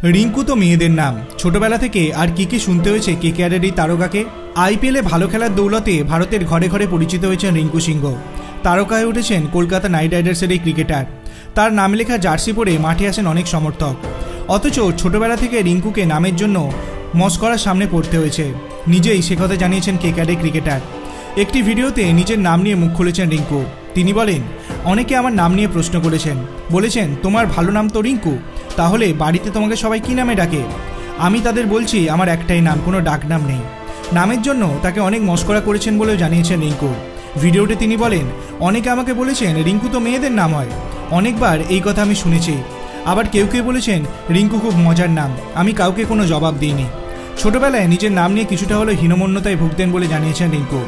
রিঙ্কু তো মেয়েদের নাম। ছোটবেলা থেকে আর কি শুনতে হয়েছে কেকেআরের এই তারকাকে। আইপিএলে ভালো খেলার দৌলতে ভারতের ঘরে ঘরে পরিচিত হয়েছেন রিঙ্কু সিংহ। তারকা হয়ে উঠেছেন কলকাতা নাইট রাইডার্সের এই ক্রিকেটার। তার নাম লেখা জার্সি পরে মাঠে আসেন অনেক সমর্থক। অথচ ছোটবেলা থেকে রিঙ্কুকে নামের জন্য মস্করার সামনে পড়তে হয়েছে। নিজেই সে কথা জানিয়েছেন কেকেআরের ক্রিকেটার। একটি ভিডিওতে নিজের নাম নিয়ে মুখ খুলেছেন রিঙ্কু। তিনি বলেন, অনেকে আমার নাম নিয়ে প্রশ্ন করেছেন, বলেছেন তোমার ভালো নাম তো রিঙ্কু, তাহলে বাড়িতে তোমাকে সবাই কী নামে ডাকে? আমি তাদের বলছি আমার একটাই নাম, কোনো ডাক নাম নেই। নামের জন্য তাকে অনেক মস্করা করেছেন বলেও জানিয়েছেন রিঙ্কু। ভিডিওতে তিনি বলেন, অনেকে আমাকে বলেছেন রিঙ্কু তো মেয়েদের নাম হয়। অনেকবার এই কথা আমি শুনেছি। আবার কেউ কেউ বলেছেন রিঙ্কু খুব মজার নাম। আমি কাউকে কোনো জবাব দিইনি। ছোটবেলায় নিজের নাম নিয়ে কিছুটা হলেও হীনমন্যতায় ভুগতেন বলে জানিয়েছেন রিঙ্কু।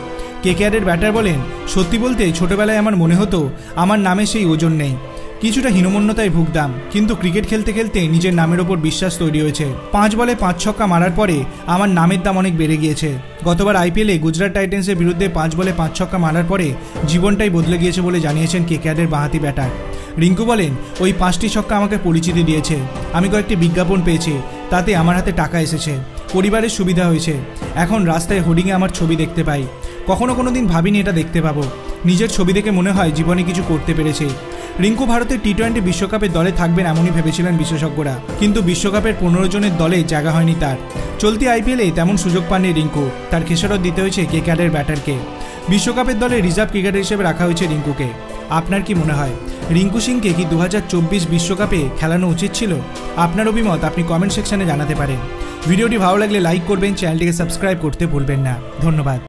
কেকেআরের ব্যাটার বলেন, সত্যি বলতে ছোটবেলায় আমার মনে হতো আমার নামে সেই ওজন নেই, কিছুটা হীনমন্যতায় ভুগতাম। কিন্তু ক্রিকেট খেলতে খেলতে নিজের নামের ওপর বিশ্বাস তৈরি হয়েছে। 5 বলে 5 ছক্কা মারার পরে আমার নামের দাম অনেক বেড়ে গিয়েছে। গতবার আইপিএলে গুজরাট টাইটেন্সের বিরুদ্ধে 5 বলে 5 ছক্কা মারার পরে জীবনটাই বদলে গিয়েছে বলে জানিয়েছেন কেকেআরের বাঁহাতি ব্যাটার। রিঙ্কু বলেন, ওই 5টি ছক্কা আমাকে পরিচিতি দিয়েছে। আমি কয়েকটি বিজ্ঞাপন পেয়েছি, তাতে আমার হাতে টাকা এসেছে, পরিবারের সুবিধা হয়েছে। এখন রাস্তায় হোর্ডিংয়ে আমার ছবি দেখতে পাই। কোনো দিন ভাবিনি এটা দেখতে পাবো। নিজের ছবি দেখে মনে হয় জীবনে কিছু করতে পেরেছে। রিঙ্কু ভারতের টি-20 বিশ্বকাপের দলে থাকবেন এমনই ভেবেছিলেন বিশেষজ্ঞরা, কিন্তু বিশ্বকাপের 15 জনের দলে জায়গা হয়নি তার। চলতি আইপিএলে তেমন সুযোগ পাননি রিঙ্কু। তার খেসারত দিতে হয়েছে কেকেআরের ব্যাটারকে। বিশ্বকাপের দলে রিজার্ভ ক্রিকেটার হিসেবে রাখা হয়েছে রিঙ্কুকে। আপনার কি মনে হয় রিঙ্কু সিংকে কি 2024 বিশ্বকাপে খেলানো উচিত ছিল? আপনার অভিমত আপনি কমেন্ট সেকশনে জানাতে পারেন। ভিডিওটি ভালো লাগলে লাইক করবেন, চ্যানেলটিকে সাবস্ক্রাইব করতে ভুলবেন না। ধন্যবাদ।